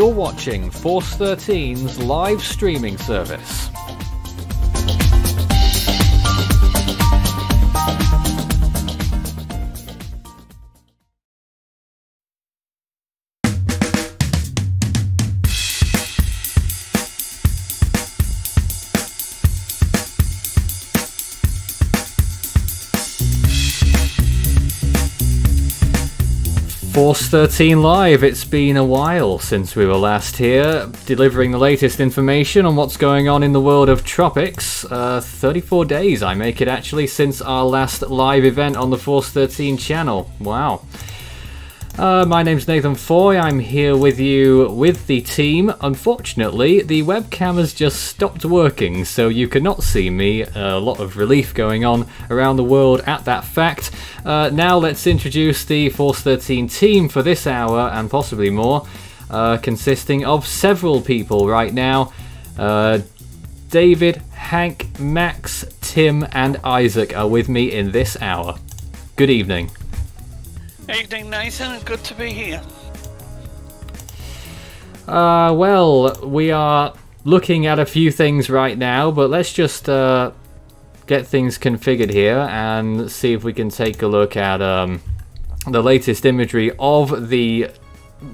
You're watching Force 13's live streaming service. Force 13 Live, it's been a while since we were last here, delivering the latest information on what's going on in the world of tropics. 34 days I make it actually since our last live event on the Force 13 channel. Wow. My name's Nathan Foy, I'm here with you with the team. Unfortunately, the webcam has just stopped working, so you cannot see me. A lot of relief going on around the world at that fact. Now let's introduce the Force 13 team for this hour, and possibly more, consisting of several people right now. David, Hank, Max, Tim and Isaac are with me in this hour. Good evening. Evening, Nathan. Good to be here. Well, we are looking at a few things right now, but let's just get things configured here and see if we can take a look at the latest imagery of the,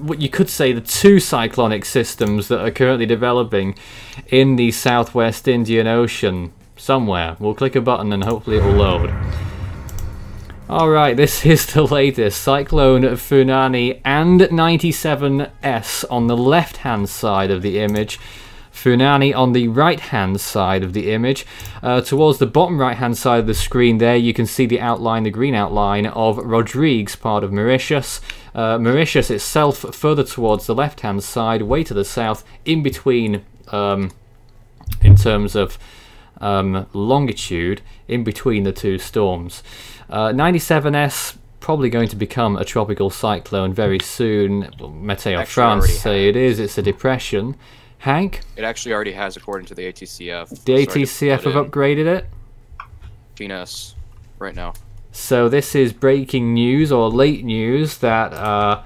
what you could say, the two cyclonic systems that are currently developing in the southwest Indian Ocean somewhere. We'll click a button and hopefully it will load. Alright, this is the latest. Cyclone Funani and 97S on the left-hand side of the image. Funani on the right-hand side of the image. Towards the bottom right-hand side of the screen there, you can see the outline, the green outline of Rodrigues, part of Mauritius. Mauritius itself further towards the left-hand side, way to the south, in between, in terms of longitude, in between the two storms. 97S probably going to become a tropical cyclone very soon. Meteo France say it is. It's a depression. Hank? It actually already has, according to the ATCF. The ATCF have upgraded it? GNS right now. So this is breaking news, or late news, that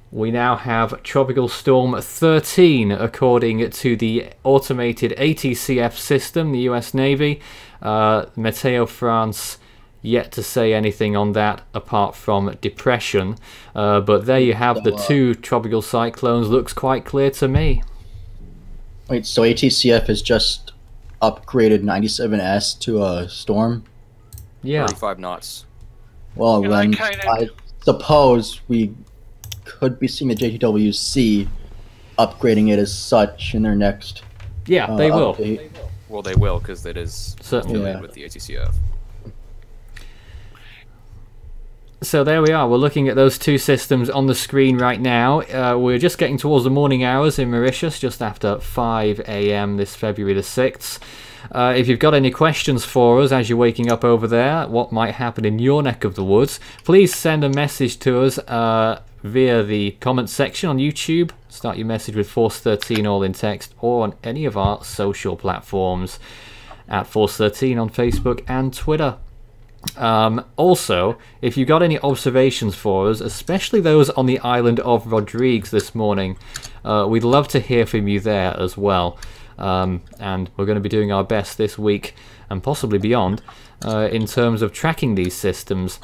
we now have Tropical Storm 13, according to the automated ATCF system, the US Navy. Meteo France yet to say anything on that apart from depression. But there you have the two tropical cyclones. Looks quite clear to me. Wait, so ATCF has just upgraded 97S to a storm? Yeah. 35 knots. Well, then I suppose we could be seeing the JTWC upgrading it as such in their next Yeah, they will. Update. Well, they will, because it is affiliated with the ATCF. So there we are, we're looking at those two systems on the screen right now. We're just getting towards the morning hours in Mauritius, just after 5 AM this February the 6th. If you've got any questions for us as you're waking up over there, what might happen in your neck of the woods, please send a message to us via the comment section on YouTube. Start your message with Force 13 all in text, or on any of our social platforms at Force 13 on Facebook and Twitter. Also, if you got any observations for us, especially those on the island of Rodrigues this morning, we'd love to hear from you there as well. And we're going to be doing our best this week and possibly beyond in terms of tracking these systems.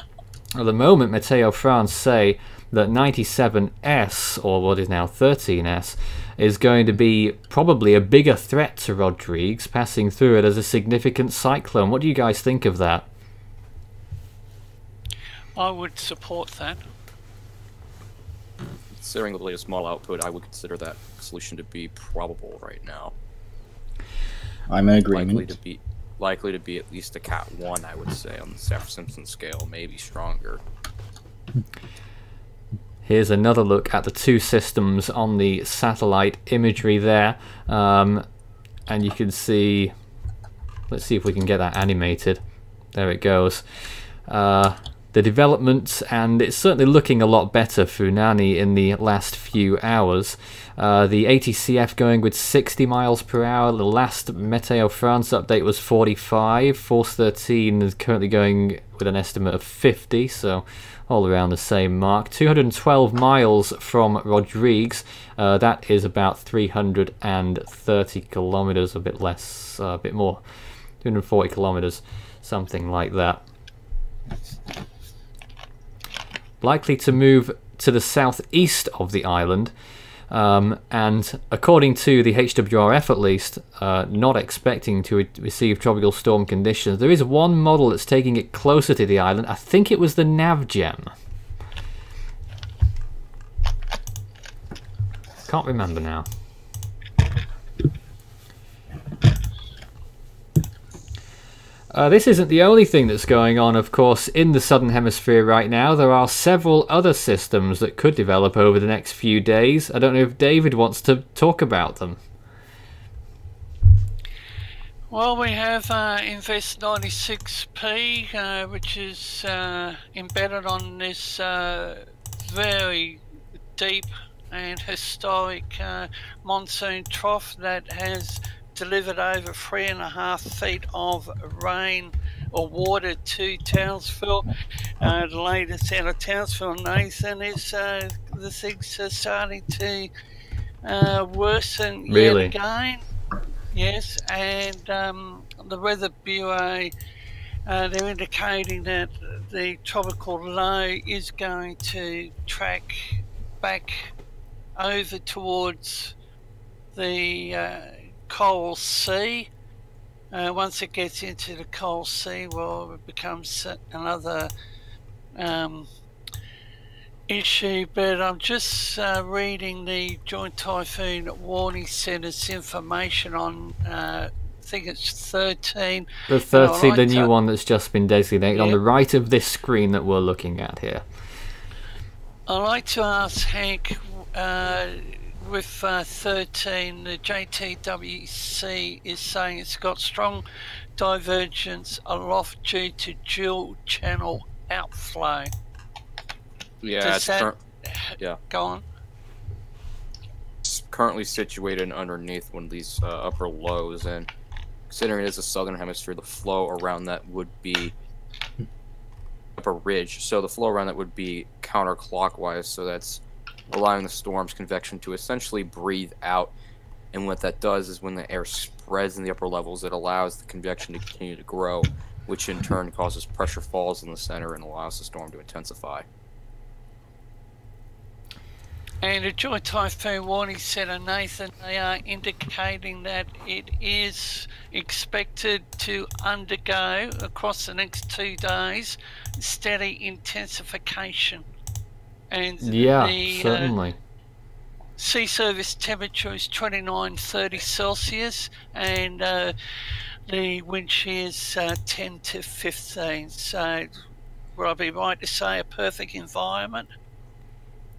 At the moment, Meteo France say that 97S, or what is now 13S, is going to be probably a bigger threat to Rodrigues, passing through it as a significant cyclone. What do you guys think of that? I would support that. Considering the latest model output, I would consider that solution to be probable right now. I'm in agreement. Likely to be at least a Cat 1, I would say, on the Saffir-Simpson scale, maybe stronger. Here's another look at the two systems on the satellite imagery there. And you can see, let's see if we can get that animated. There it goes. The developments, and it's certainly looking a lot better, Funani, in the last few hours. The ATCF going with 60 miles per hour. The last Meteo France update was 45. Force 13 is currently going with an estimate of 50, so all around the same mark. 212 miles from Rodrigues, that is about 330 kilometers, a bit less, a bit more, 240 kilometers, something like that. Likely to move to the southeast of the island, and according to the HWRF at least, not expecting to receive tropical storm conditions. There is one model that's taking it closer to the island. I think it was the NavGem. Can't remember now. This isn't the only thing that's going on, of course, in the southern hemisphere right now. There are several other systems that could develop over the next few days. I don't know if David wants to talk about them. Well, we have Invest 96P, which is embedded on this very deep and historic monsoon trough that has delivered over 3.5 feet of rain or water to Townsville. The latest out of Townsville, Nathan, is the things are starting to worsen yet again. Yes, and the Weather Bureau, they're indicating that the tropical low is going to track back over towards the Coral Sea. Once it gets into the Coral Sea, well, it becomes another issue. But I'm just reading the Joint Typhoon Warning Centre's information on, I think it's 13. The 13, the new one that's just been designated on the right of this screen that we're looking at here. I'd like to ask Hank, with 13, the JTWC is saying it's got strong divergence aloft due to dual channel outflow. Yeah, go on. It's currently situated underneath one of these upper lows, and considering it is the southern hemisphere, the flow around that would be upper ridge. So the flow around that would be counterclockwise, so that's allowing the storm's convection to essentially breathe out. And what that does is when the air spreads in the upper levels, it allows the convection to continue to grow, which in turn causes pressure falls in the center and allows the storm to intensify. And the Joint Typhoon Warning Centre, Nathan, they are indicating that it is expected to undergo, across the next 2 days, steady intensification. And yeah, the certainly. Sea surface temperature is 29-30 Celsius, and the wind shear is 10 to 15. So, would I be right to say a perfect environment?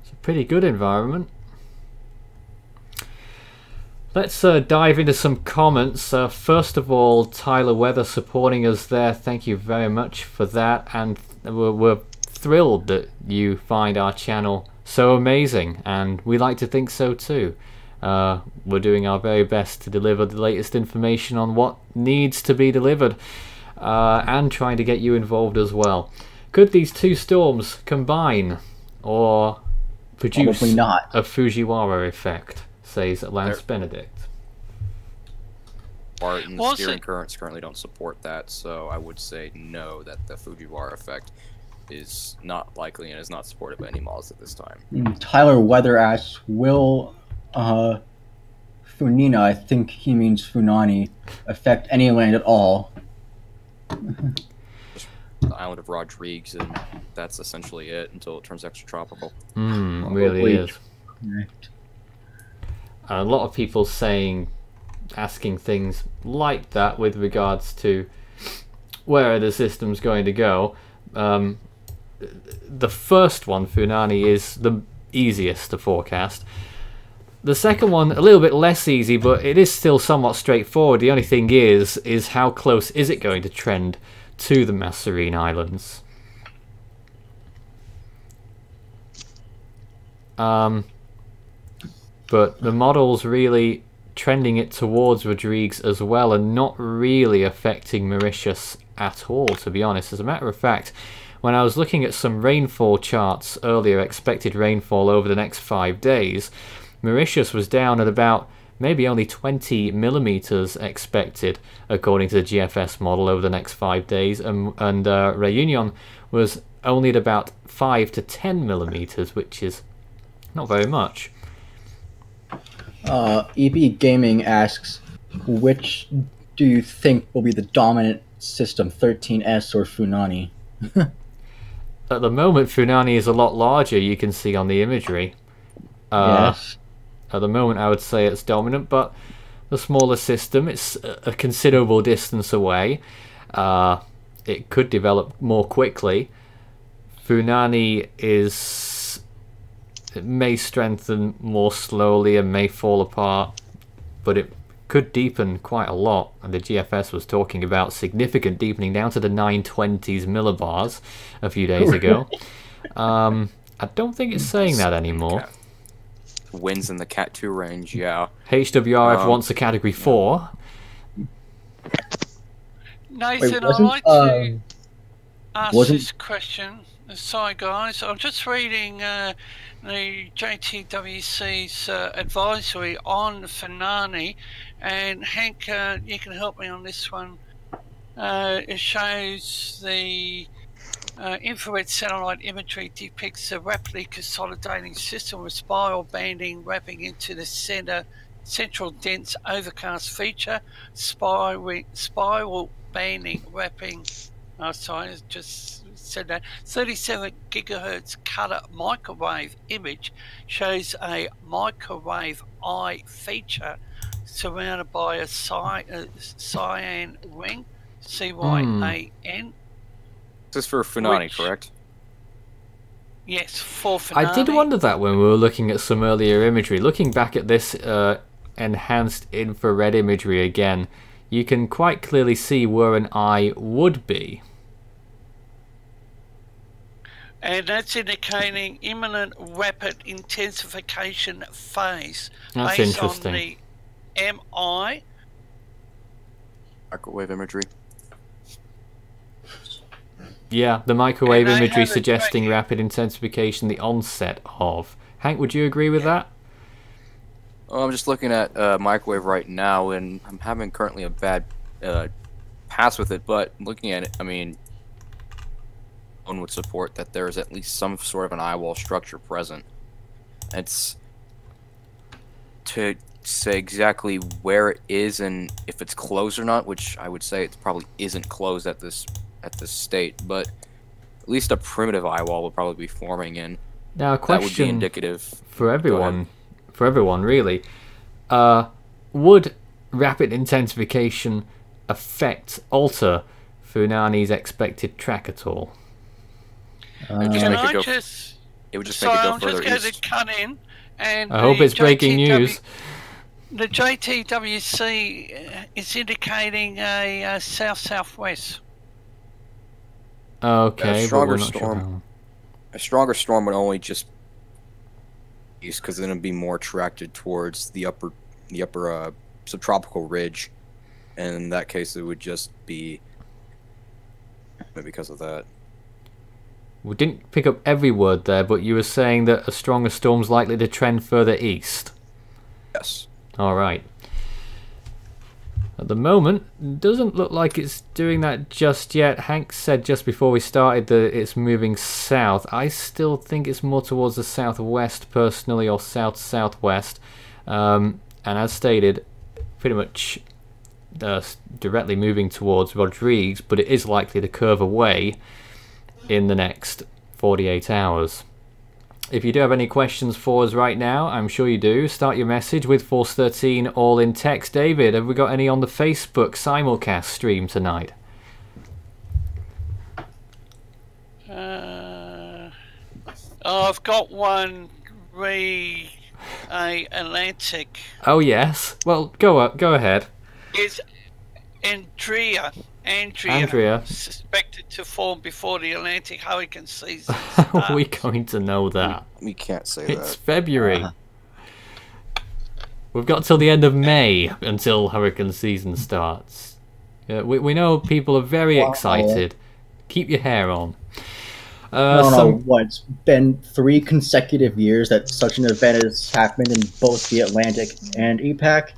It's a pretty good environment. Let's dive into some comments. First of all, Tyler Weather supporting us there. Thank you very much for that, and we're thrilled that you find our channel so amazing, and we like to think so too. We're doing our very best to deliver the latest information on what needs to be delivered, and trying to get you involved as well. Could these two storms combine or produce a Fujiwara effect, says Lance Benedict? And the steering currents currently don't support that, so I would say no, that the Fujiwara effect is not likely and is not supported by any models at this time. Tyler Weather asks, will Funina, I think he means Funani, affect any land at all? The island of Rodrigues, and that's essentially it until it turns extratropical. Really is. Right. A lot of people asking things like that with regards to where the system's going to go. The first one, Funani, is the easiest to forecast. The second one, a little bit less easy, but it is still somewhat straightforward. The only thing is how close is it going to trend to the Masserine Islands? But the models really trending it towards Rodrigues as well, and not really affecting Mauritius at all, to be honest. As a matter of fact, when I was looking at some rainfall charts earlier, expected rainfall over the next 5 days, Mauritius was down at about maybe only 20 millimeters expected according to the GFS model over the next 5 days, and Réunion was only at about 5 to 10 millimeters, which is not very much. EB Gaming asks, which do you think will be the dominant system, 13S or Funani? At the moment, Funani is a lot larger, you can see on the imagery. Yes. At the moment, I would say it's dominant, but the smaller system, it's a considerable distance away. It could develop more quickly. Funani it may strengthen more slowly and may fall apart, but it could deepen quite a lot. And the GFS was talking about significant deepening down to the 920s millibars a few days ago. I don't think it's saying that anymore. Wins in the Cat 2 range, yeah. HWRF wants a Category 4. Nathan, I'd like to ask this question. Sorry, guys. I'm just reading the JTWC's advisory on Funani, and Hank, you can help me on this one. It shows the infrared satellite imagery depicts a rapidly consolidating system with spiral banding wrapping into the central dense overcast feature, spiral banding wrapping. Oh, sorry, I just said that. 37 gigahertz color microwave image shows a microwave eye feature surrounded by a cyan ring, CYAN. This is for Funani, correct? Yes, for Funani. I did wonder that when we were looking at some earlier imagery. Looking back at this enhanced infrared imagery again, you can quite clearly see where an eye would be. And that's indicating imminent rapid intensification phase. That's based interesting. On the MI. Microwave imagery. Yeah, the microwave And I imagery have it suggesting right here. rapid intensification, the onset of. Hank, would you agree with that? Oh, I'm just looking at microwave right now, and I'm having currently a bad pass with it, but looking at it, I mean, one would support that there is at least some sort of an eye wall structure present. It's to say exactly where it is and if it's closed or not, which I would say it probably isn't closed at this state, but at least a primitive eye wall will probably be forming in. Now, a That would be question indicative. for everyone really. Would rapid intensification alter Funani's expected track at all? Can I just... It would just Sorry, make it go I'm further just going east. to cut in. And I hope it's breaking news. The JTWC is indicating a south-southwest. Okay, A stronger but we're not storm. sure. A stronger storm would only just east, because then it'd be more attracted towards the upper subtropical ridge, and in that case it would just be because of that. We didn't pick up every word there, but you were saying that a stronger storm's likely to trend further east. Yes. Alright. At the moment, it doesn't look like it's doing that just yet. Hank said just before we started that it's moving south. I still think it's more towards the southwest personally, or south-southwest. And as stated, pretty much directly moving towards Rodrigues, but it is likely to curve away in the next 48 hours. If you do have any questions for us right now, I'm sure you do, start your message with Force 13 all in text. David, have we got any on the Facebook simulcast stream tonight? I've got one Atlantic. Oh yes. Well, go ahead. Is Andrea suspected to form before the Atlantic hurricane season starts? How are we going to know that? We can't say It's that. February. We've got till the end of May until hurricane season starts. We know people are very excited. Keep your hair on. I don't know what, it's been 3 consecutive years that such an event has happened in both the Atlantic and EPAC.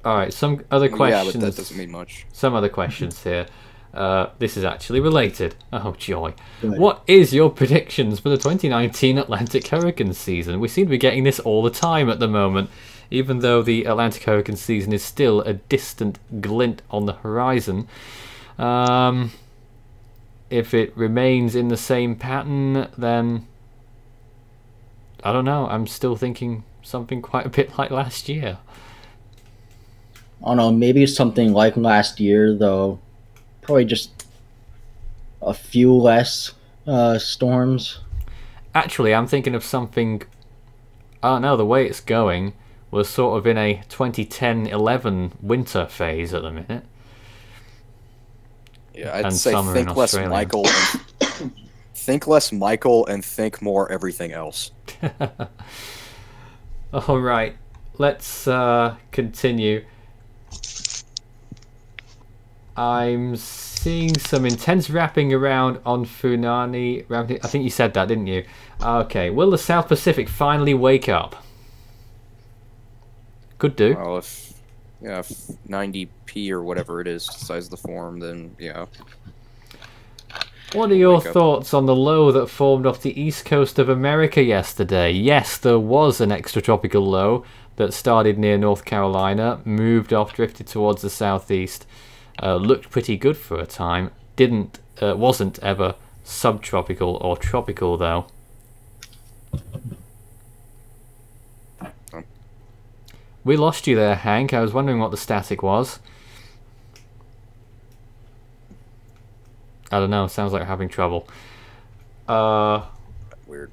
Alright, some other questions. Yeah, but that doesn't mean much. Some other questions here. This is actually related. Oh, joy. Good. What is your predictions for the 2019 Atlantic hurricane season? We seem to be getting this all the time at the moment, even though the Atlantic hurricane season is still a distant glint on the horizon. If it remains in the same pattern, then I don't know. I'm still thinking something quite a bit like last year. I don't know, maybe something like last year, though. Probably just a few less storms. Actually, I'm thinking of something. I don't know, the way it's going, we're sort of in a 2010-11 winter phase at the minute. Yeah, I'd say think less Michael. Think less Michael and think more everything else. All right, let's continue. I'm seeing some intense wrapping around on Funani. I think you said that, didn't you? Okay, will the South Pacific finally wake up? Could do. Well, if 90p or whatever it is, size of the form, then yeah. What are your thoughts on the low that formed off the east coast of America yesterday? Yes, there was an extratropical low that started near North Carolina, moved off, drifted towards the southeast. Looked pretty good for a time. Wasn't ever subtropical or tropical though. We lost you there, Hank. I was wondering what the static was. I don't know. Sounds like we're having trouble. Weird.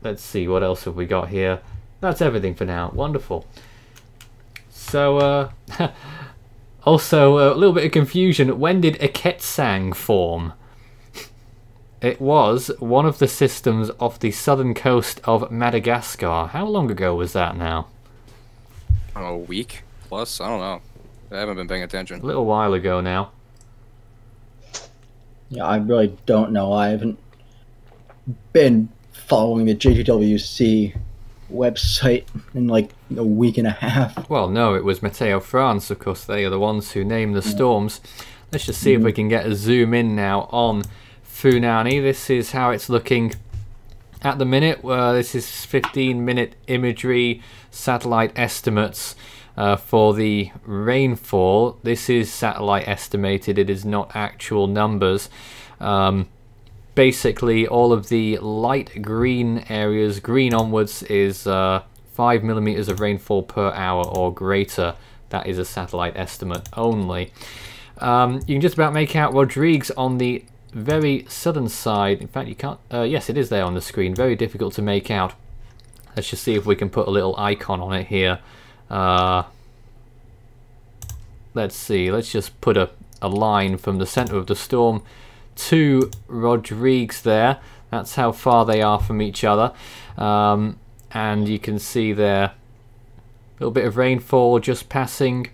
Let's see. What else have we got here? That's everything for now. Wonderful. So, also, a little bit of confusion. When did Iketsang form? It was one of the systems off the southern coast of Madagascar. How long ago was that now? A week plus? I don't know. I haven't been paying attention. A little while ago now. Yeah, I really don't know. I haven't been following the JTWC website in like a week and a half. Well, no, it was Meteo France, of course. They are the ones who name the storms. Let's just see if we can get a zoom in now on Funani. This is how it's looking at the minute. This is 15-minute imagery, satellite estimates for the rainfall. This is satellite estimated. It is not actual numbers. Basically, all of the light green areas, green onwards, is 5 millimeters of rainfall per hour or greater. That is a satellite estimate only. You can just about make out Rodrigues on the very southern side. In fact, you can't. Yes, it is there on the screen. Very difficult to make out. Let's just see if we can put a little icon on it here. Let's see. Let's just put a line from the center of the storm to Rodrigues there. That's how far they are from each other. And you can see there a little bit of rainfall just passing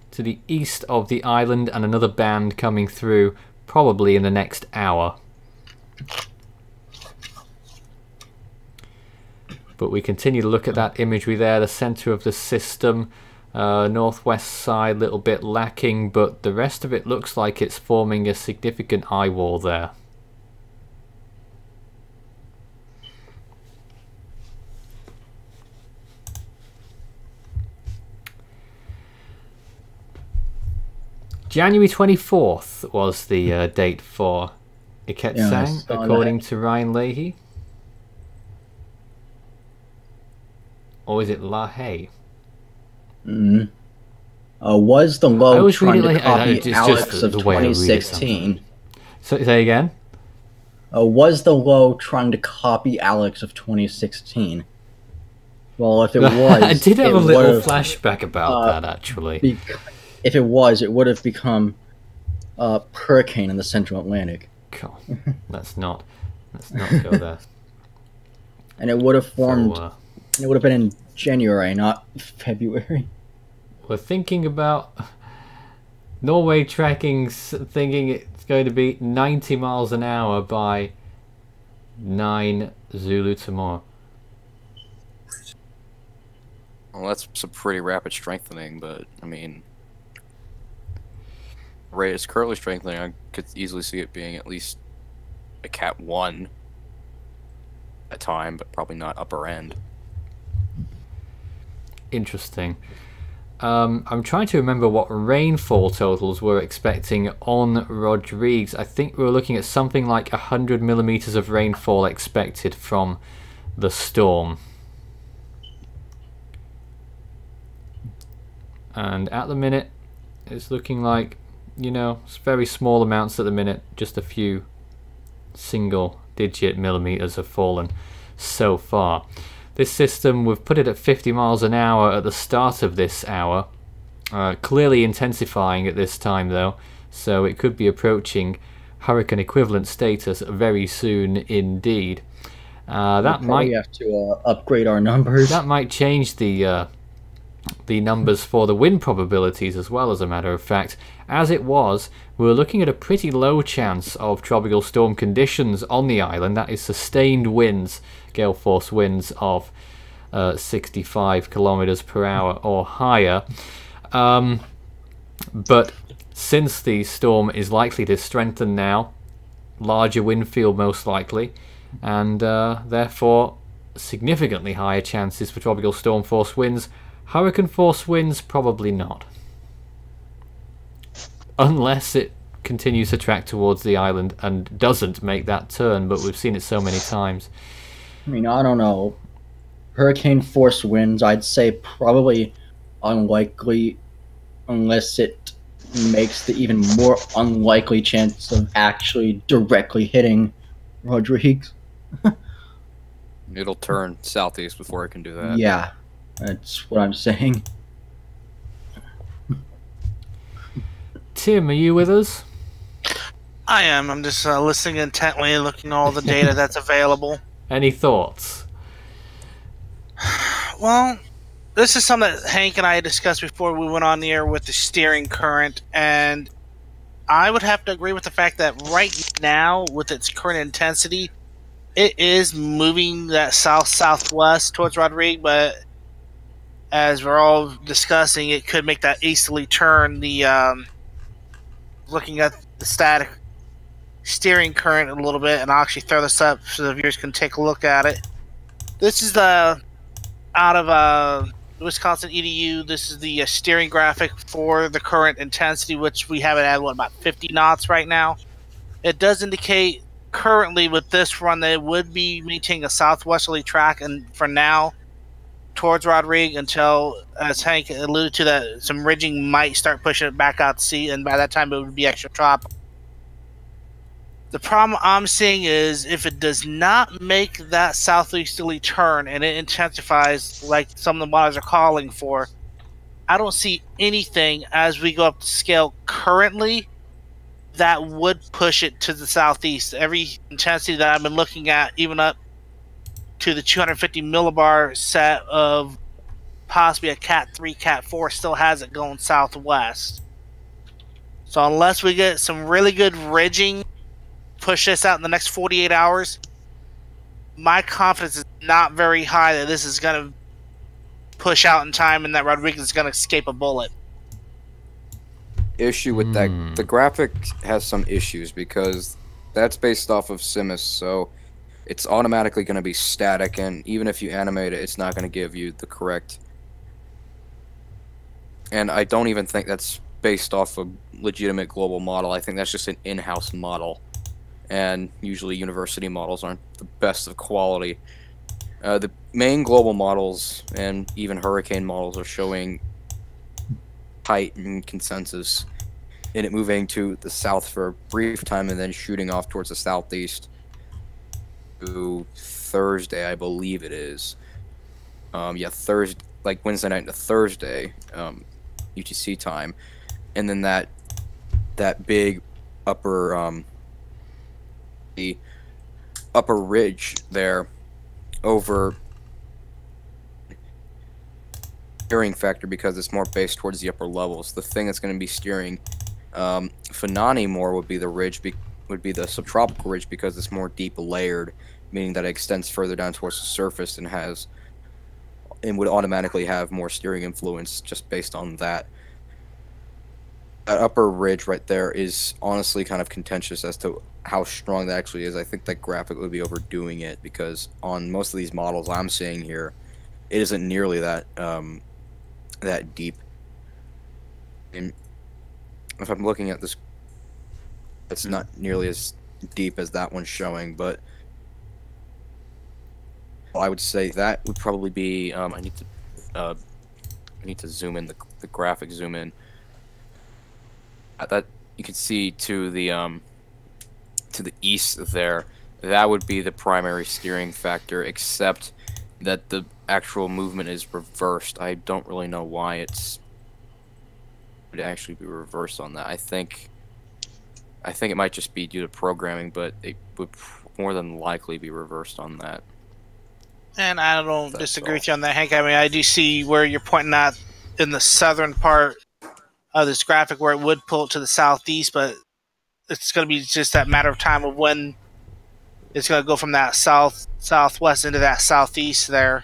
to the east of the island, and another band coming through probably in the next hour. But we continue to look at that imagery there, the center of the system, northwest side a little bit lacking, but the rest of it looks like it's forming a significant eye wall there. January 24th was the date for Iketsang, according to Ryan Leahy. Or is it Lahey? Was the low trying to copy Alex of 2016? So, say again? Was the low trying to copy Alex of 2016? Well, if it was... I did have a little flashback about that, actually. If it was, it would have become a hurricane in the Central Atlantic. Cool. Let's not go there. And it would have formed. So, It would have been in January, not February. we're thinking about Norway tracking, thinking it's going to be 90 miles an hour by 9 Zulu tomorrow. Well, that's some pretty rapid strengthening, but I mean, the rate is currently strengthening. I could easily see it being at least a Cat 1 at time, but probably not upper end. Interesting. I'm trying to remember what rainfall totals we're expecting on Rodrigues. I think we're looking at something like 100 millimeters of rainfall expected from the storm. And at the minute, it's looking like, you know, it's very small amounts at the minute. Just a few single-digit millimeters have fallen so far. This system, we've put it at 50 miles an hour at the start of this hour. Clearly intensifying at this time, though, so it could be approaching hurricane equivalent status very soon indeed. That might have to upgrade our numbers. That might change the numbers for the wind probabilities as well, as a matter of fact. As it was, we were looking at a pretty low chance of tropical storm conditions on the island. That is sustained winds, gale force winds of 65 kilometers per hour or higher. But since the storm is likely to strengthen now, larger wind field most likely, and therefore significantly higher chances for tropical storm force winds. Hurricane force winds, probably not. Unless it continues to track towards the island and doesn't make that turn, but we've seen it so many times. I mean, I don't know. Hurricane force winds, I'd say probably unlikely unless it makes the even more unlikely chance of actually directly hitting Rodrigues. It'll turn southeast before it can do that. Yeah, that's what I'm saying. Tim, are you with us? I am. I'm just listening intently and looking at all the data that's available. Any thoughts? Well, this is something that Hank and I discussed before we went on the air with the steering current, and I would have to agree with the fact that right now, with its current intensity, it is moving that south-southwest towards Rodrigue, but as we're all discussing, it could make that easterly turn. Looking at the static steering current a little bit, and I'll actually throw this up so the viewers can take a look at it. This is out of Wisconsin EDU. This is the steering graphic for the current intensity, which we have it at about 50 knots right now. It does indicate currently with this run that it would be maintaining a southwesterly track, and for now towards Rodrigue until, as Hank alluded to, that some ridging might start pushing it back out to sea, and by that time it would be extra tropical. The problem I'm seeing is if it does not make that southeasterly turn and it intensifies like some of the models are calling for, I don't see anything as we go up the scale currently that would push it to the southeast. Every intensity that I've been looking at, even up to the 250 millibar set of possibly a Cat 3, Cat 4, still has it going southwest. So unless we get some really good ridging, push this out in the next 48 hours, my confidence is not very high that this is going to push out in time and that Rodriguez is going to escape a bullet. Issue with that, the graphic has some issues because that's based off of Simus, so it's automatically going to be static, and even if you animate it, it's not going to give you the correct. And I don't even think that's based off a legitimate global model. I think that's just an in-house model, and usually university models aren't the best of quality. The main global models and even hurricane models are showing height and consensus in it moving to the south for a brief time and then shooting off towards the southeast to Thursday, I believe it is. Yeah, Thursday, like Wednesday night to Thursday, UTC time, and then that big upper the upper ridge there over steering factor because it's more based towards the upper levels. The thing that's going to be steering Funani more would be the ridge, would be the subtropical ridge because it's more deep layered, meaning that it extends further down towards the surface and would automatically have more steering influence just based on that. That upper ridge right there is honestly kind of contentious as to how strong that actually is. I think that graphic would be overdoing it because on most of these models I'm seeing here, it isn't nearly that that deep. And if I'm looking at this, it's not nearly as deep as that one's showing, but I would say that would probably be. I need to zoom in the graphic. Zoom in. That you can see to the east there. That would be the primary steering factor, except that the actual movement is reversed. I don't really know why it would actually be reversed on that. I think it might just be due to programming, but it would more than likely be reversed on that. And I don't disagree with you on that, Hank. I mean, I do see where you're pointing at in the southern part of this graphic where it would pull it to the southeast, but it's going to be just that matter of time of when it's going to go from that southwest into that southeast there.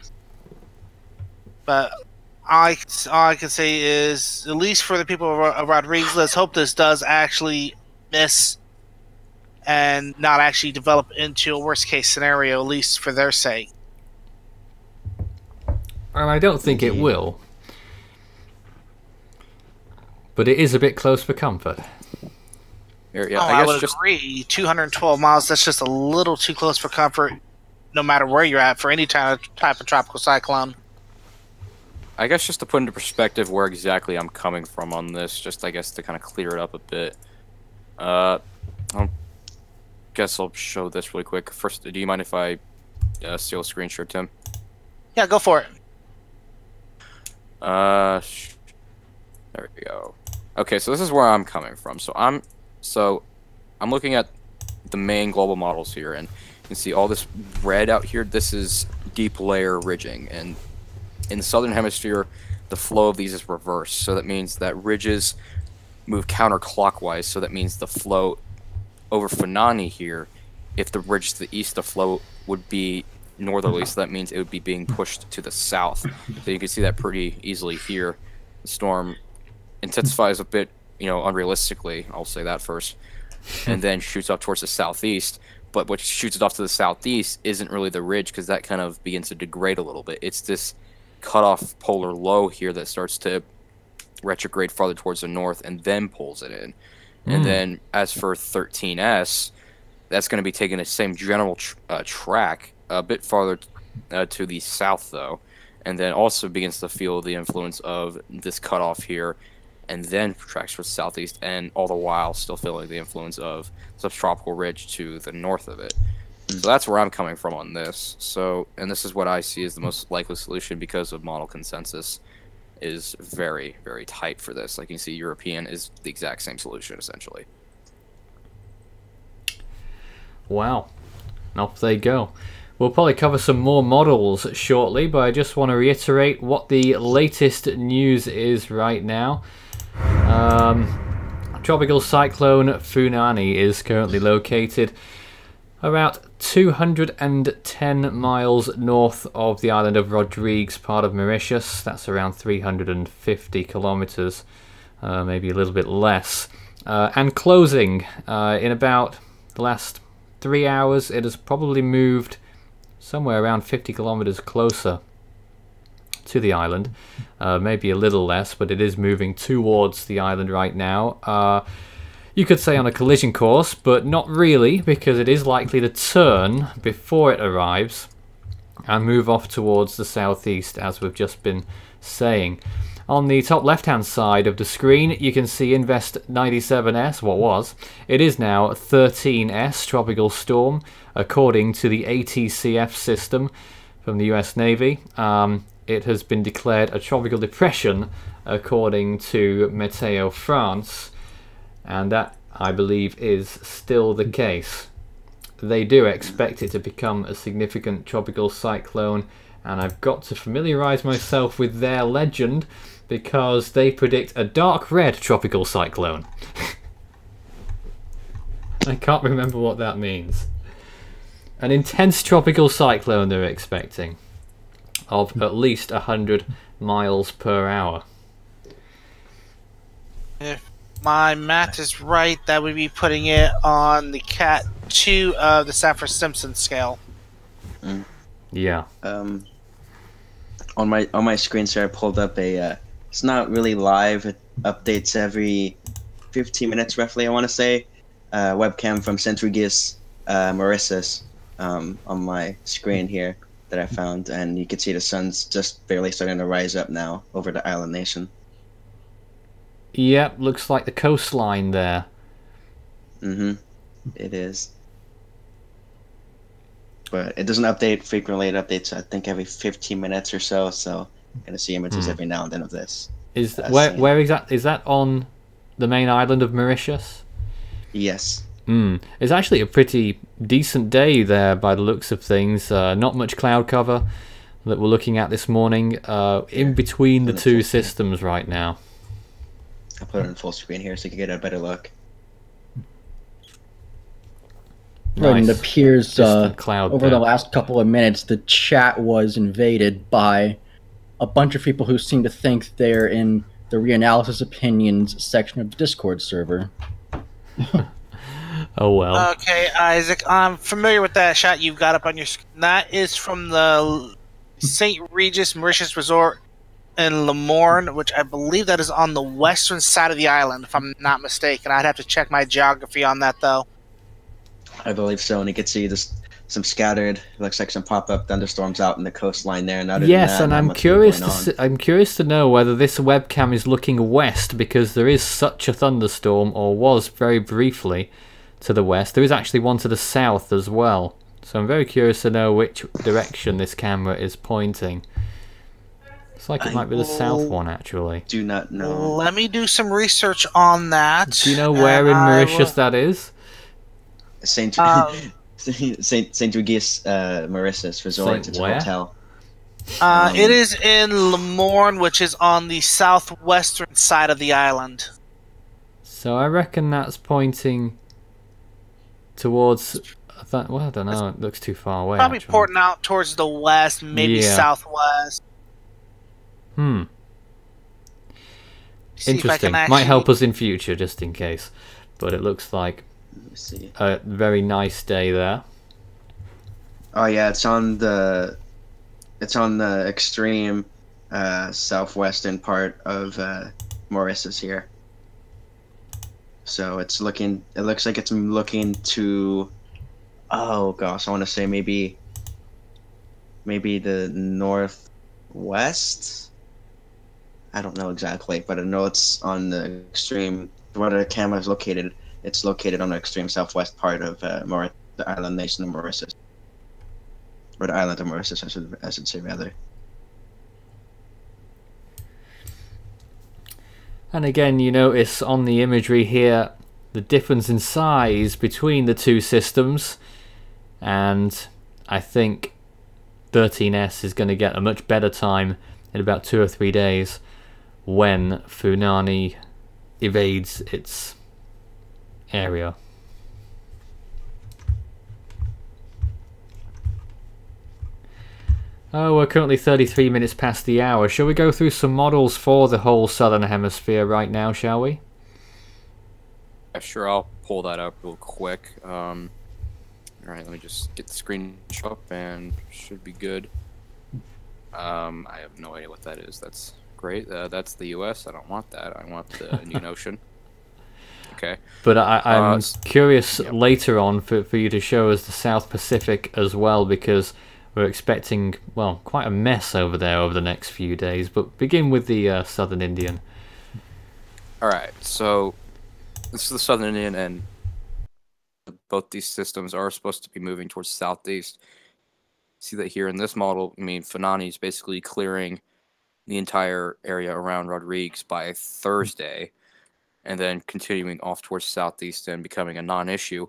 But all I can say is, at least for the people of Rodriguez, let's hope this does actually miss and not actually develop into a worst case scenario, at least for their sake. And I don't think it will. But it is a bit close for comfort. Yeah, I would agree. 212 miles, that's just a little too close for comfort, no matter where you're at, for any type of tropical cyclone. I guess just to put into perspective where exactly I'm coming from on this, just I guess to kind of clear it up a bit. I guess I'll show this really quick. First, do you mind if I steal a screen share, Tim? Yeah, go for it. There we go. Okay, so this is where I'm coming from. So I'm looking at the main global models here, and you can see all this red out here. This is deep layer ridging, and in the southern hemisphere, the flow of these is reversed. So that means that ridges move counterclockwise. So that means the flow over Funani here, if the ridge to the east, the flow would be northerly. So that means it would be being pushed to the south. So you can see that pretty easily here. The storm intensifies a bit, unrealistically. I'll say that first, and then shoots up towards the southeast. But what shoots it off to the southeast isn't really the ridge, because that kind of begins to degrade a little bit. It's this cutoff polar low here that starts to retrograde farther towards the north and then pulls it in. And then as for 13S, that's going to be taking the same general track a bit farther to the south, though, and then also begins to feel the influence of this cutoff here, and then tracks towards southeast, and all the while still feeling the influence of subtropical ridge to the north of it. So that's where I'm coming from on this. So, and this is what I see as the most likely solution, because of model consensus is very, very tight for this. Like you can see, European is the exact same solution, essentially. Wow. Off they go. We'll probably cover some more models shortly, but I just want to reiterate what the latest news is right now. Tropical Cyclone Funani is currently located about 210 miles north of the island of Rodrigues, part of Mauritius. That's around 350 kilometers, maybe a little bit less. And closing in about the last 3 hours, it has probably moved somewhere around 50 kilometers closer to the island. Maybe a little less, but it is moving towards the island right now. You could say on a collision course, but not really, because it is likely to turn before it arrives and move off towards the southeast, as we've just been saying. On the top left-hand side of the screen, you can see Invest 97S, what was. It is now 13S, Tropical Storm, according to the ATCF system from the US Navy. It has been declared a tropical depression, according to Meteo France, and that, I believe, is still the case. they do expect it to become a significant tropical cyclone, and I've got to familiarise myself with their legend because they predict a dark red tropical cyclone. I can't remember what that means. An intense tropical cyclone they're expecting of at least 100 miles per hour. If my math is right, that would be putting it on the Cat 2 of the Saffir-Simpson scale. Yeah. On my screen, sir, I pulled up a. It's not really live. It updates every 15 minutes, roughly. I want to say. Webcam from Centrifuges Mauritius on my screen here that I found, and you can see the sun's just barely starting to rise up now over the island nation. Yep, looks like the coastline there. It is. But it doesn't update frequently. It updates, I think, every 15 minutes or so. So I'm gonna see images every now and then of this. Is where exactly is that on the main island of Mauritius? Yes. It's actually a pretty decent day there by the looks of things. Not much cloud cover that we're looking at this morning. In between the two systems right now. I'll put it on full screen here so you can get a better look. Right, and it appears cloud over the last couple of minutes, the chat was invaded by a bunch of people who seem to think they're in the reanalysis opinions section of the Discord server. Oh well. Okay, Isaac, I'm familiar with that shot you've got up on your screen. That is from the St. Regis Mauritius Resort in Le Morne, which I believe that is on the western side of the island, if I'm not mistaken. I'd have to check my geography on that, though. I believe so, and you can see just some scattered, looks like some pop-up thunderstorms out in the coastline there. And yes, and I'm curious to know whether this webcam is looking west, because there is such a thunderstorm, or was very briefly, to the west. There is actually one to the south as well. So I'm very curious to know which direction this camera is pointing. Looks like it might be the south one, actually. Do not know. Let me do some research on that. Do you know where in Mauritius that is? Saint Regis Mauritius Resort. It's a hotel. It is in Le Morne, which is on the southwestern side of the island. So I reckon that's pointing towards... well, I don't know. It looks too far away. Probably actually. porting out towards the west, maybe southwest. Interesting. Might help us in future, just in case. But it looks like a very nice day there. Oh yeah, it's on the extreme southwestern part of Mauritius here. So it looks like it's looking to, oh gosh, I want to say maybe the northwest. I don't know exactly, but I know it's on the extreme, where the camera is located. It's located on the extreme southwest part of the island nation of Mauritius. Or the island of Mauritius, I should say, rather. And again, you notice on the imagery here the difference in size between the two systems. And I think 13S is going to get a much better time in about 2 or 3 days when Funani evades its area. Oh, we're currently 33 minutes past the hour. Shall we go through some models for the whole southern hemisphere right now, shall we? Yeah, sure, I'll pull that up real quick. Alright, let me just get the screen up and should be good. I have no idea what that is. That's great. That's the US. I don't want that. I want the Indian Ocean. Okay. But I'm curious later on for you to show us the South Pacific as well, because we're expecting, well, quite a mess over there over the next few days. But begin with the Southern Indian. Alright, so this is the Southern Indian, and both these systems are supposed to be moving towards southeast. See that here in this model, I mean, Funani is basically clearing the entire area around Rodrigues by Thursday, and then continuing off towards southeast and becoming a non-issue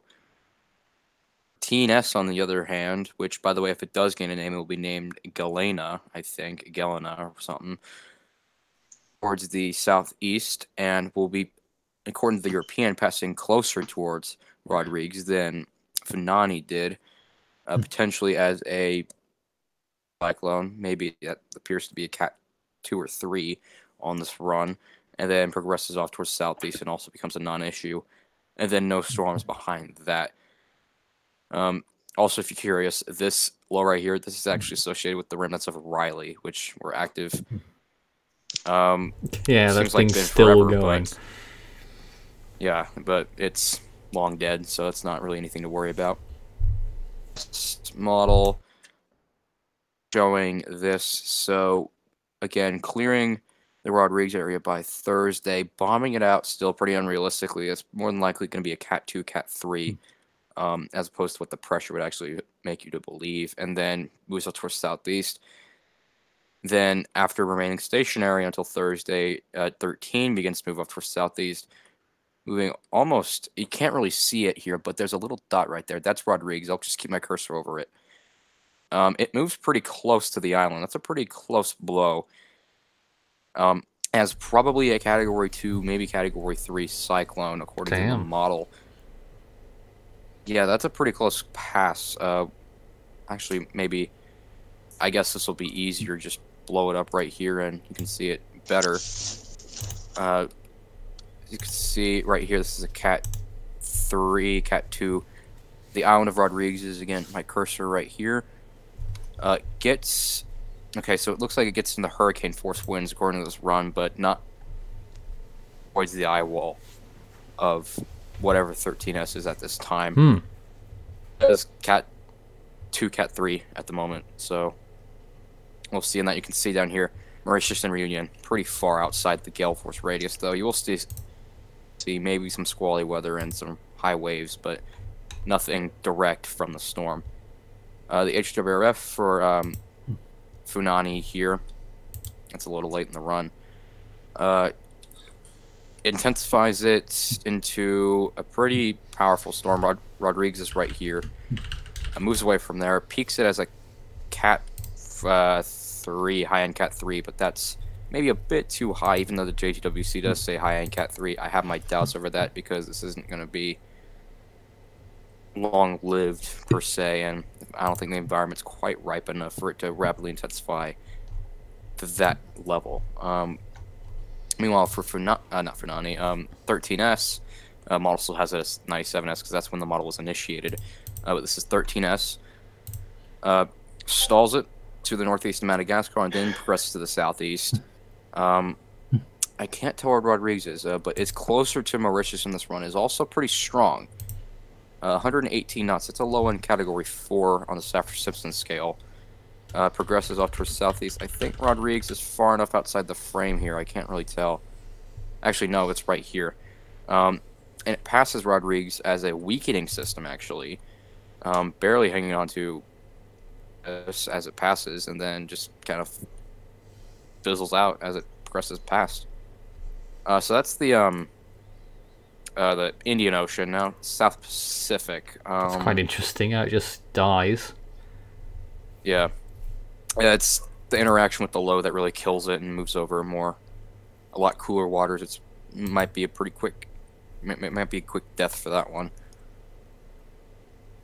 13S, on the other hand, which, by the way, if it does gain a name, it will be named Galena, I think, Galena or something, towards the southeast, and will be, according to the European, passing closer towards Rodrigues than Funani did, potentially as a cyclone. Maybe that appears to be a Cat 2 or 3 on this run, and then progresses off towards southeast and also becomes a non-issue, and then no storms behind that. Also, if you're curious, this low right here, this is actually associated with the remnants of Riley, which were active. Yeah, that seems like thing's been still forever, going. but yeah, but it's long dead, so it's not really anything to worry about. Model showing this. So again, clearing the Rodrigues area by Thursday, bombing it out still pretty unrealistically. It's more than likely going to be a Cat 2, Cat 3, as opposed to what the pressure would actually make you to believe, and then moves up towards southeast. Then, after remaining stationary until Thursday, 13 begins to move up towards southeast, moving almost, you can't really see it here, but there's a little dot right there. That's Rodrigues. I'll just keep my cursor over it. It moves pretty close to the island. That's a pretty close blow. As probably a Category 2, maybe Category 3 cyclone, according to the model. Yeah, that's a pretty close pass. Actually, maybe, I guess this will be easier. Just blow it up right here, and you can see it better. You can see right here, this is a Cat 3, Cat 2. The island of Rodrigues is, again, my cursor right here. Okay, so it looks like it gets into hurricane force winds according to this run, but not towards the eye wall of whatever 13S is at this time. It's Cat 2, Cat 3 at the moment, so we'll see. And that you can see down here, Mauritius and Reunion, pretty far outside the gale force radius, though. You will see maybe some squally weather and some high waves, but nothing direct from the storm. The HWRF for Funani here, it's a little late in the run, intensifies it into a pretty powerful storm. Rodrigues is right here. Moves away from there, peaks it as a Cat 3, high-end Cat 3, but that's maybe a bit too high, even though the JTWC does say high-end Cat 3. I have my doubts over that because this isn't going to be long-lived, per se, and I don't think the environment's quite ripe enough for it to rapidly intensify to that level. Meanwhile, for not Funani, 13S, model still has it as 97S because that's when the model was initiated. But this is 13S. Stalls it to the northeast of Madagascar and then progresses to the southeast. I can't tell where Rodrigues is, but it's closer to Mauritius in this run. Is also pretty strong. 118 knots. It's a low-end Category 4 on the Saffir-Simpson scale. Progresses off towards southeast. I think Rodrigues is far enough outside the frame here. I can't really tell. Actually, no, it's right here. And it passes Rodrigues as a weakening system, actually. Barely hanging on to as it passes, and then just kind of fizzles out as it progresses past. So that's the Indian Ocean. Now South Pacific. It's quite interesting how it just dies. Yeah, it's the interaction with the low that really kills it and moves over a lot cooler waters. It might be a pretty quick, might be a quick death for that one.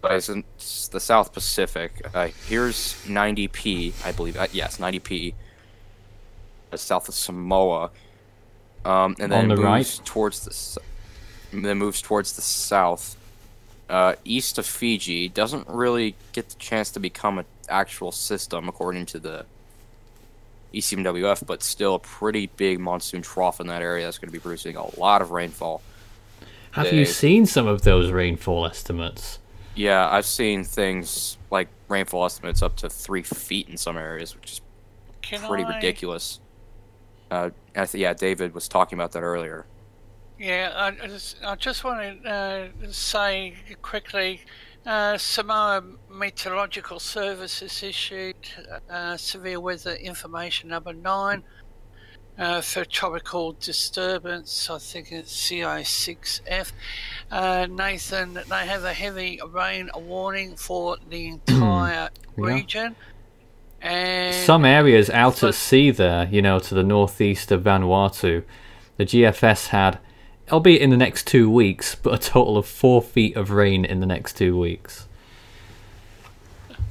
But it's the South Pacific. Here's 90P, I believe. Yes, 90P. South of Samoa, and then moves towards the south, east of Fiji. Doesn't really get the chance to become an actual system according to the ECMWF, but still a pretty big monsoon trough in that area that's going to be producing a lot of rainfall. Have you seen some of those rainfall estimates? Yeah, I've seen things like rainfall estimates up to 3 feet in some areas, which is pretty ridiculous. Yeah, David was talking about that earlier. Yeah, I just want to say quickly, Samoa Meteorological Service has issued severe weather information number 9. for tropical disturbance. I think it's CO6F. Nathan, they have a heavy rain warning for the entire region. And some areas out at sea there, you know, to the northeast of Vanuatu, the GFS had, albeit in the next 2 weeks, but a total of 4 feet of rain in the next 2 weeks.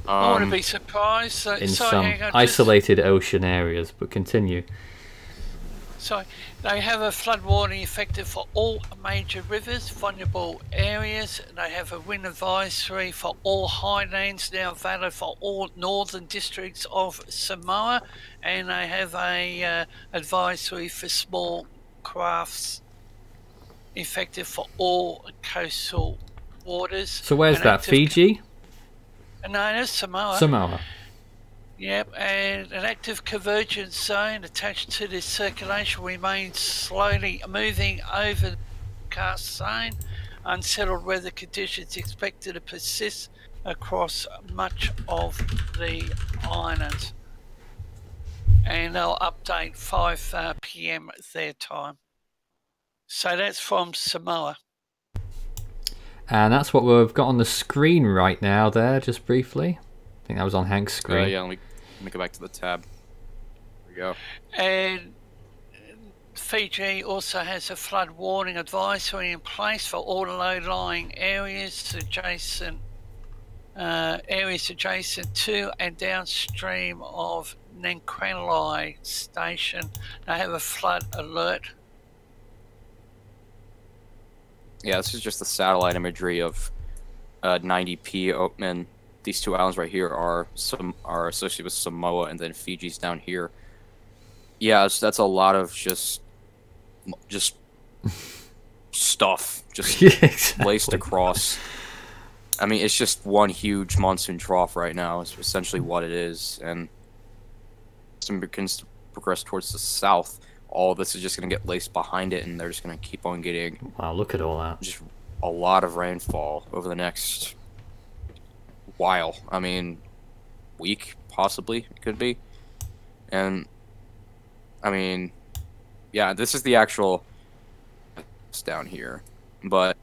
I wouldn't be surprised. In some isolated ocean areas, but continue. So they have a flood warning effective for all major rivers, vulnerable areas. They have a wind advisory for all highlands, now valid for all northern districts of Samoa, and they have a advisory for small crafts effective for all coastal waters. So where's that? Fiji? No, it's Samoa. Samoa. Yep, and an active convergence zone attached to this circulation remains slowly moving over the forecast zone. Unsettled weather conditions expected to persist across much of the island. And they'll update 5 p.m. their time. So that's from Samoa. And that's what we've got on the screen right now there, just briefly. I think that was on Hank's screen. Yeah, let me go back to the tab. There we go. And Fiji also has a flood warning advisory in place for all low-lying areas adjacent to and downstream of Nankranai Station. They have a flood alert. Yeah, this is just the satellite imagery of 90p, and these two islands right here are associated with Samoa, and then Fiji's down here. Yeah, that's a lot of just stuff just exactly. laced across. I mean, it's just one huge monsoon trough right now. It's essentially what it is, and as it begins to progress towards the south, all this is just going to get laced behind it, and they're just going to keep on getting... Wow, look at all that. Just a lot of rainfall over the next while. I mean, week, possibly, it could be. And, I mean, yeah, this is the actual... It's down here. But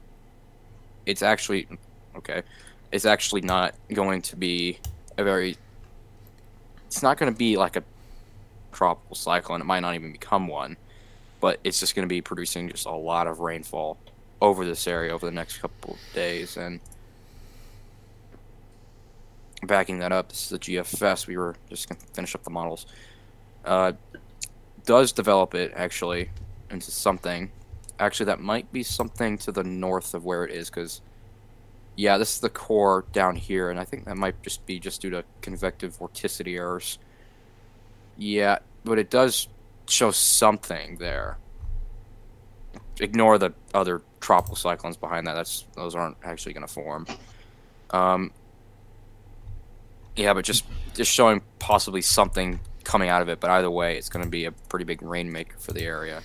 it's actually... Okay. It's actually not going to be a very... It's not going to be like a tropical cyclone. It might not even become one, but it's just going to be producing just a lot of rainfall over this area over the next couple of days. And backing that up, this is the GFS. We were just going to finish up the models. Does develop it actually into something. Actually, that might be something to the north of where it is, because yeah, this is the core down here, and I think that might just be due to convective vorticity errors. Yeah, but it does show something there. Ignore the other tropical cyclones behind that. Those aren't actually going to form. Yeah, but just showing possibly something coming out of it. But either way, it's going to be a pretty big rainmaker for the area.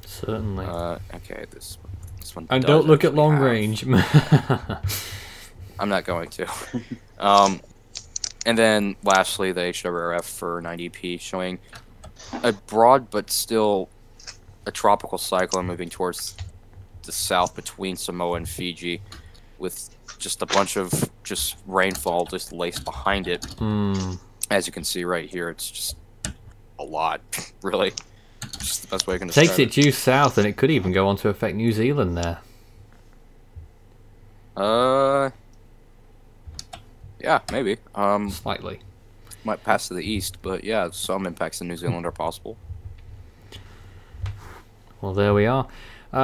Certainly. Okay, this one. And don't look at long range. I'm not going to. And then lastly, the HWRF for 90p showing a broad but still a tropical cyclone moving towards the south between Samoa and Fiji, with just a bunch of just rainfall just laced behind it. As you can see right here, it's just a lot, really. Just the best way I can describe it. Takes it due south, and it could even go on to affect New Zealand there. Yeah, maybe. Slightly. Might pass to the east, but yeah, some impacts in New Zealand are possible. Well, there we are.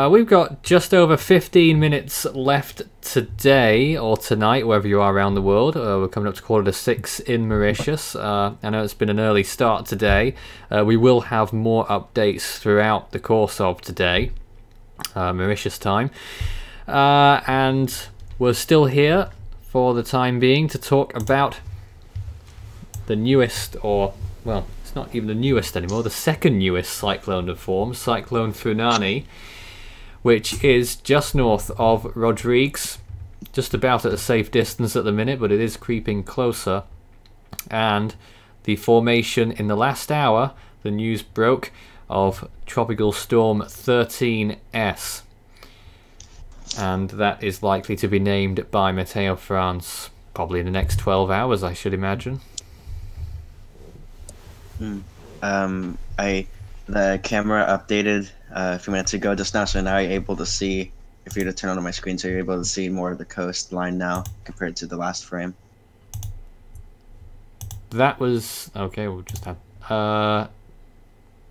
We've got just over 15 minutes left today, or tonight, wherever you are around the world. We're coming up to 5:45 in Mauritius. I know it's been an early start today. We will have more updates throughout the course of today, Mauritius time. And we're still here for the time being to talk about the newest, or, well, it's not even the newest anymore, the second newest cyclone to form, Cyclone Funani, which is just north of Rodrigues, just about at a safe distance at the minute, but it is creeping closer. And the formation in the last hour, the news broke of Tropical Storm 13S. And that is likely to be named by Meteo France probably in the next 12 hours, I should imagine. The camera updated a few minutes ago just now, so now you're able to see, if you were to turn on my screen, so you're able to see more of the coastline now compared to the last frame. That was okay. We'll just have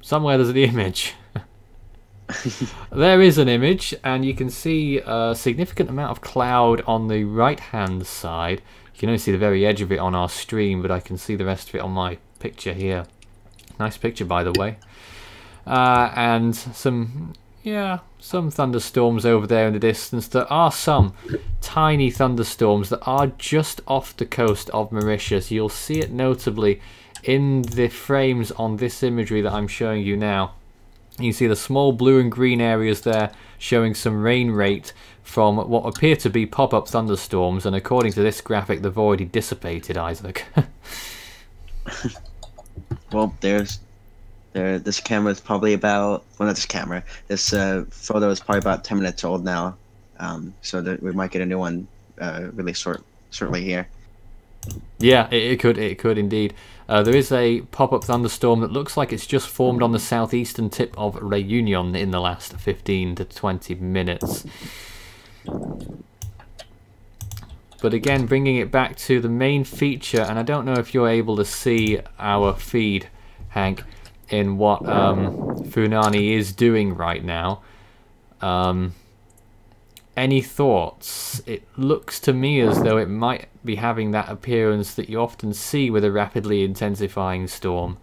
somewhere there's the image. There is an image, and you can see a significant amount of cloud on the right hand side. You can only see the very edge of it on our stream, but I can see the rest of it on my picture here. Nice picture, by the way. And some thunderstorms over there in the distance. There are some tiny thunderstorms that are just off the coast of Mauritius. You'll see it notably in the frames on this imagery that I'm showing you now. You see the small blue and green areas there showing some rain rate from what appear to be pop-up thunderstorms, and according to this graphic they've already dissipated, Isaac. Well, this camera is probably about, well, not this camera, this photo is probably about 10 minutes old now, so that we might get a new one really shortly here. Yeah, it could indeed. There is a pop-up thunderstorm that looks like it's just formed on the southeastern tip of Réunion in the last 15 to 20 minutes. But again, bringing it back to the main feature, and I don't know if you're able to see our feed, Hank, in what Funani is doing right now. Any thoughts? It looks to me as though it might be having that appearance that you often see with a rapidly intensifying storm.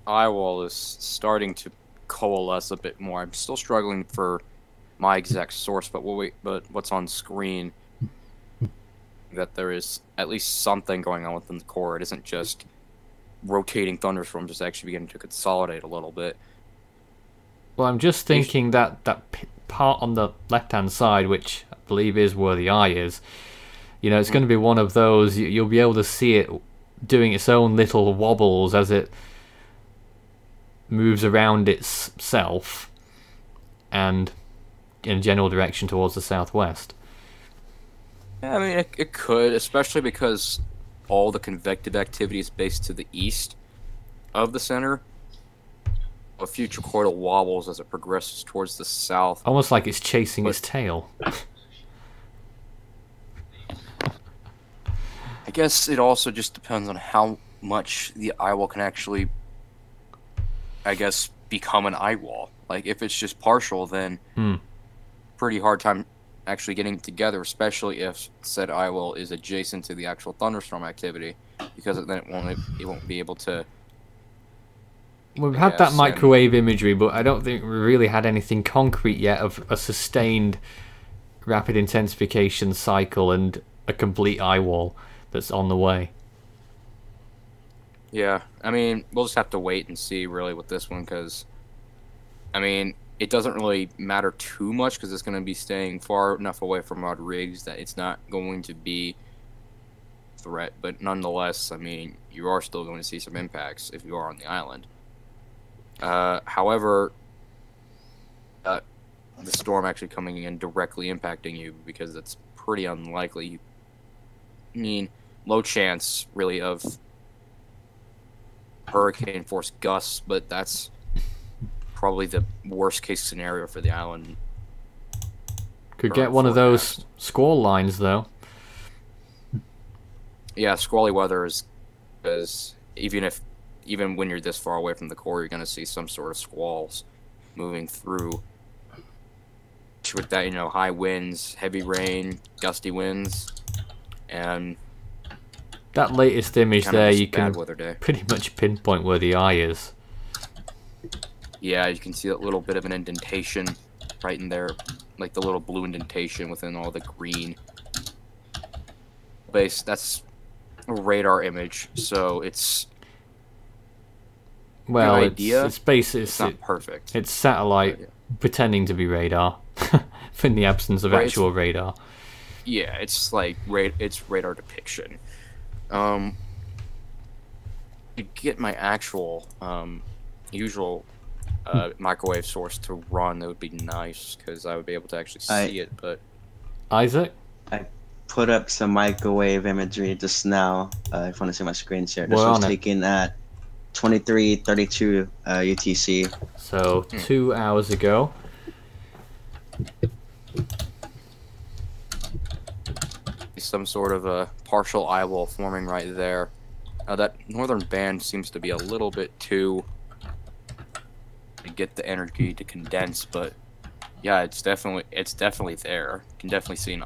Eyewall is starting to coalesce a bit more. I'm still struggling for my exact source, but what's on screen, that there is at least something going on within the core. It isn't just rotating thunderstorms, it's actually beginning to consolidate a little bit. Well, I'm just thinking that part on the left-hand side, which I believe is where the eye is, you know, it's going to be one of those, you'll be able to see it doing its own little wobbles as it moves around itself and in a general direction towards the southwest. Yeah, I mean, it could, especially because all the convective activity is based to the east of the center. A future chordal wobbles as it progresses towards the south. Almost like it's chasing its tail. I guess it also just depends on how much the eyewall can actually, I guess, become an eyewall. Like, if it's just partial, then pretty hard time actually getting it together, especially if said eyewall is adjacent to the actual thunderstorm activity, because then it won't be able to. We've had that microwave imagery, but I don't think we really had anything concrete yet of a sustained rapid intensification cycle and a complete eyewall that's on the way. Yeah, I mean, we'll just have to wait and see really with this one, because, I mean, it doesn't really matter too much because it's going to be staying far enough away from Rodrigues that it's not going to be a threat. But nonetheless, I mean, you are still going to see some impacts if you are on the island. However, the storm actually coming in directly impacting you, because it's pretty unlikely. I mean, low chance really of hurricane force gusts, but that's probably the worst case scenario for the island. Could get one of those squall lines though. Yeah, squally weather is even when you're this far away from the core, you're going to see some sort of squalls moving through. With that, you know, high winds, heavy rain, gusty winds, and that latest image there, you can day. Pretty much pinpoint where the eye is. Yeah, you can see that little bit of an indentation right in there, like the little blue indentation within all the green base. That's a radar image, so it's it's not perfect. It's satellite pretending to be radar in the absence of actual radar. Yeah, it's like it's radar depiction. to get my actual usual microwave source to run, that would be nice, because I would be able to actually see it. But Isaac? I put up some microwave imagery just now. If you want to see my screen share. This We're was on it. taken at 23:32 UTC. So 2 hours ago. some sort of a partial eyewall forming right there. That northern band seems to be a little bit too to get the energy to condense, but yeah, it's definitely there. You can definitely see an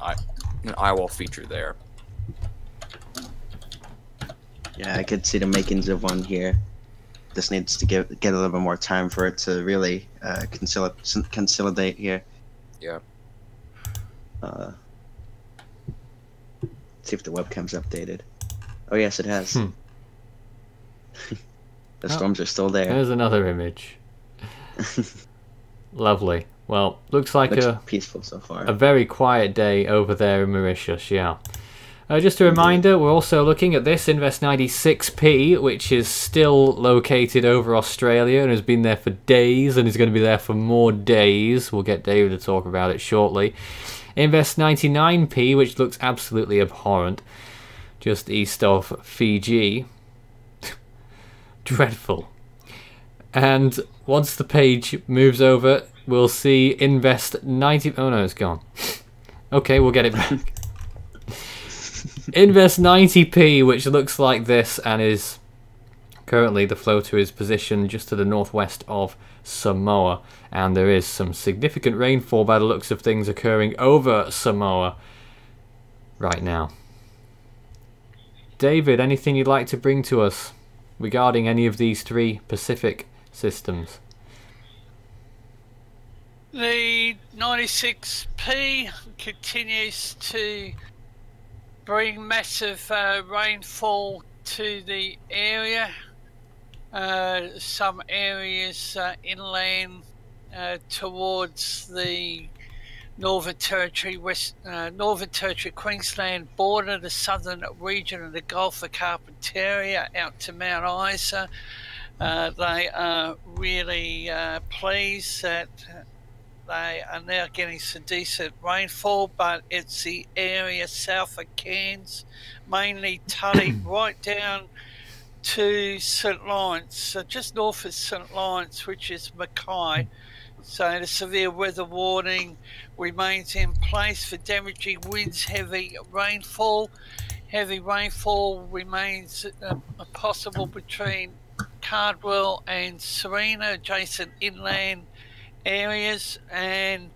eyewall feature there. Yeah, I could see the makings of one here. This needs to get a little bit more time for it to really consolidate here. Yeah. See if the webcam's updated. Oh yes, it has. The storms are still there. There's another image. Lovely. Well, looks like Looks peaceful so far. a very quiet day over there in Mauritius, yeah. Just a reminder, we're also looking at this Invest 96p, which is still located over Australia and has been there for days and is going to be there for more days. We'll get David to talk about it shortly. Invest 99p, which looks absolutely abhorrent, just east of Fiji. Dreadful. And once the page moves over, we'll see Invest 90... Oh no, it's gone. Okay, we'll get it back. Invest 90p, which looks like this and is currently, the floater is positioned just to the northwest of Samoa, and there is some significant rainfall by the looks of things occurring over Samoa right now. David, anything you'd like to bring to us regarding any of these three Pacific systems? The 96p continues to bring massive rainfall to the area. Some areas inland towards the Northern Territory, Northern Territory Queensland border, the southern region of the Gulf of Carpentaria out to Mount Isa. They are really pleased that they are now getting some decent rainfall, but it's the area south of Cairns, mainly Tully, right down to St Lawrence, so just north of St Lawrence, which is Mackay. So the severe weather warning remains in place for damaging winds, heavy rainfall. Heavy rainfall remains possible between Cardwell and Serena, adjacent inland areas, and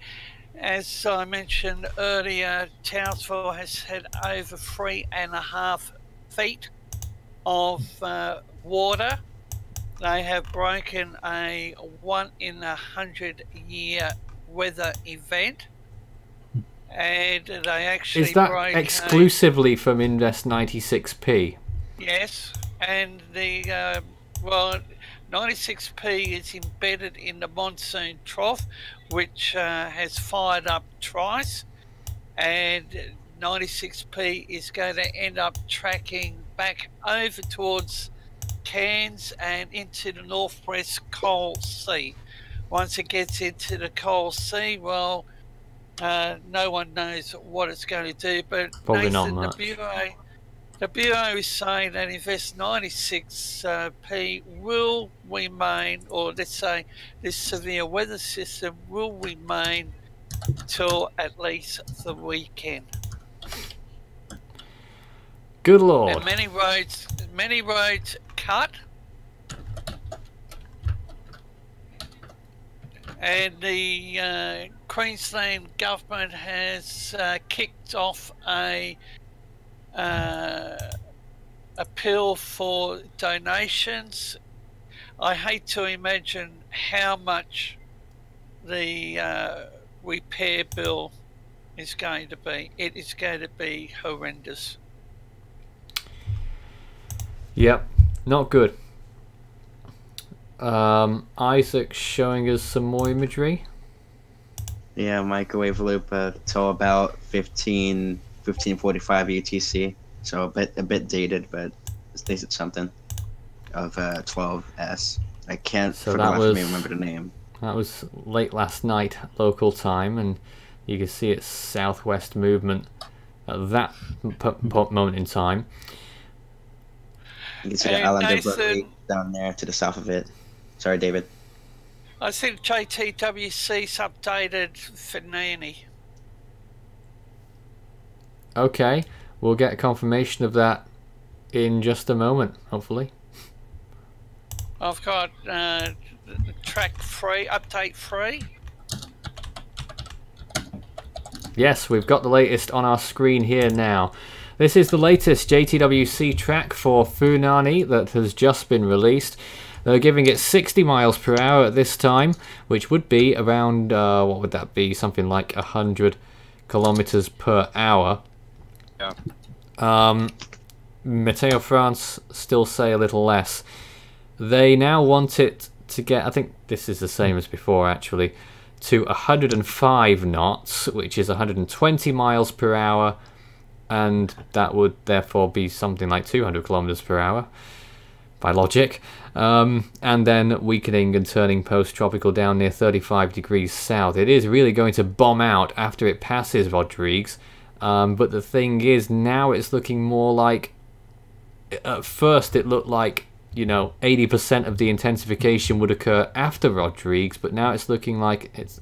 as I mentioned earlier, Townsville has had over 3.5 feet of water. They have broken a 1 in 100 year weather event, and they actually is that exclusively from Invest 96p? Yes, and the well, 96p is embedded in the monsoon trough, which has fired up twice, and 96p is going to end up tracking back over towards Cairns and into the northwest Coral Sea. Once it gets into the Coral Sea, well, no one knows what it's going to do, but probably Nathan, not much. The Bureau is saying that Invest 96p will remain, or let's say this severe weather system will remain till at least the weekend. Good Lord. And many roads cut. And the Queensland government has kicked off a appeal for donations. I hate to imagine how much the repair bill is going to be. It is going to be horrendous. Yep, not good. Isaac's showing us some more imagery. Yeah, microwave loop till about 15:45 UTC. So a bit dated, but it's something. of 12S. I can't So for the that life of me was- remember the name. That was late last night local time, and you can see its southwest movement at that moment in time. You can see the And island of Nathan- Berkeley down there to the south of it. Sorry, David. I think JTWC's updated Funani. Okay, we'll get confirmation of that in just a moment, hopefully. I've got track 3, update 3. Yes, we've got the latest on our screen here now. This is the latest JTWC track for Funani that has just been released. They're giving it 60 miles per hour at this time, which would be around, what would that be? Something like 100 kilometers per hour. Yeah. Meteo France still say a little less. They now want it to get, I think this is the same as before actually, to 105 knots, which is 120 miles per hour, and that would therefore be something like 200 kilometers per hour by logic. And then weakening and turning post-tropical down near 35 degrees south. It is really going to bomb out after it passes Rodrigues, but the thing is, now it's looking more like, at first it looked like, you know, 80% of the intensification would occur after Rodrigues, but now it's looking like it's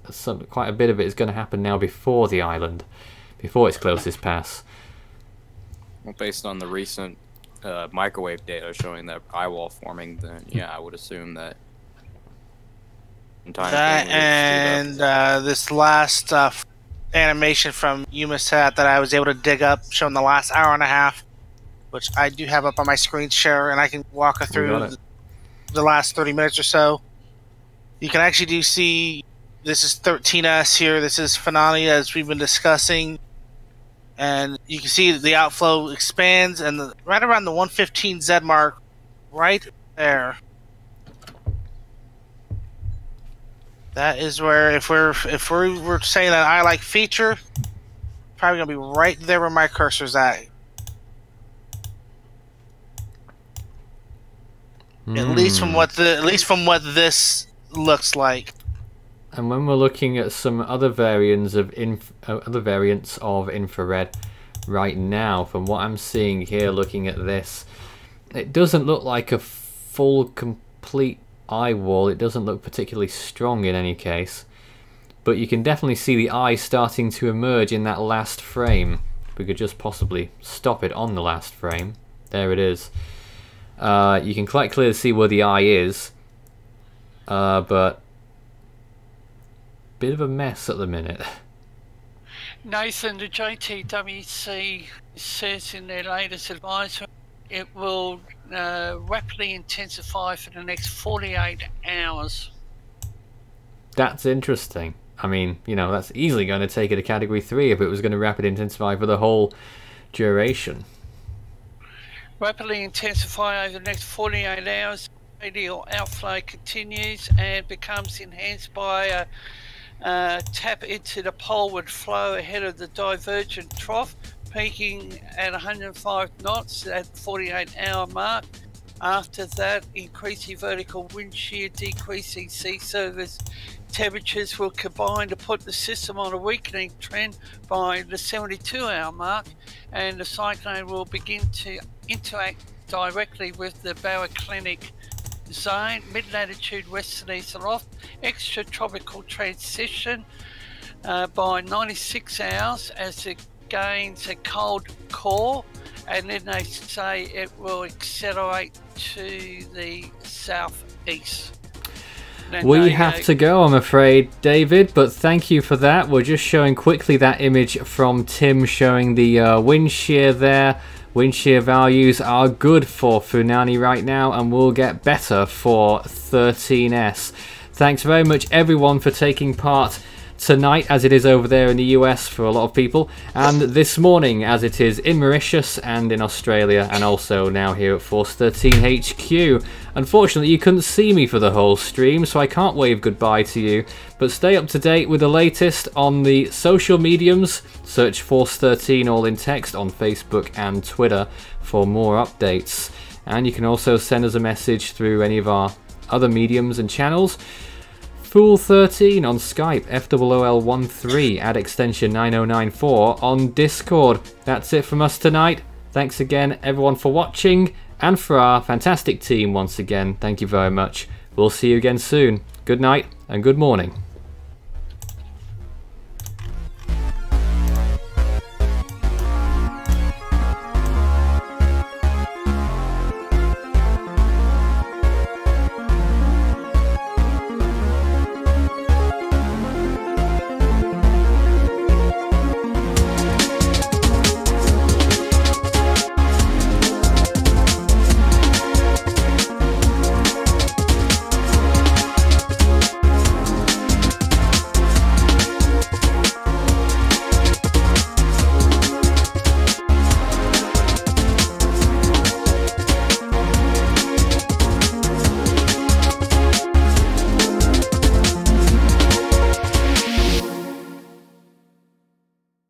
quite a bit of it is going to happen now before the island, before its closest pass. Well, based on the recent microwave data showing that eye wall forming, then yeah, I would assume that. In time That and this last animation from Umasat that I was able to dig up, showing the last hour and a half, which I do have up on my screen share, and I can walk her got through it. the last 30 minutes or so. You can actually do see this is 13S here. This is Funani as we've been discussing, and you can see the outflow expands, and right around the 115 Z mark, right there. That is where, if we were saying that I like feature, probably gonna be right there where my cursor's at. At least from what this looks like. And when we're looking at some other variants of infrared right now, from what I'm seeing here, looking at this, it doesn't look like a full, complete eye wall. It doesn't look particularly strong in any case, but you can definitely see the eye starting to emerge in that last frame. We could just possibly stop it on the last frame. There it is. You can quite clearly see where the eye is, but bit of a mess at the minute. Nathan, the JTWC says in their latest advisory it will rapidly intensify for the next 48 hours. That's interesting. I mean, you know, that's easily going to take it to category 3 if it was going to rapid intensify for the whole duration. Rapidly intensify over the next 48 hours. Radial outflow continues and becomes enhanced by a tap into the poleward flow ahead of the divergent trough, peaking at 105 knots at the 48-hour mark. After that, increasing vertical wind shear, decreasing sea surface temperatures will combine to put the system on a weakening trend by the 72-hour mark, and the cyclone will begin to interact directly with the baroclinic zone, mid-latitude westerlies aloft, extratropical transition by 96 hours as it gains a cold core, and then they say it will accelerate to the southeast. Then We they have to go, I'm afraid, David, but thank you for that. We're just showing quickly that image from Tim showing the wind shear there. Wind shear values are good for Funani right now and will get better for 13S. Thanks very much everyone for taking part tonight, as it is over there in the US for a lot of people, and this morning as it is in Mauritius and in Australia, and also now here at Force 13 HQ. Unfortunately, you couldn't see me for the whole stream, so I can't wave goodbye to you, but stay up to date with the latest on the social mediums. Search Force 13 all in text on Facebook and Twitter for more updates. And you can also send us a message through any of our other mediums and channels. Fool13 on Skype, FOOL13, add extension 9094 on Discord. That's it from us tonight. Thanks again everyone for watching, and for our fantastic team once again, thank you very much. We'll see you again soon. Good night and good morning.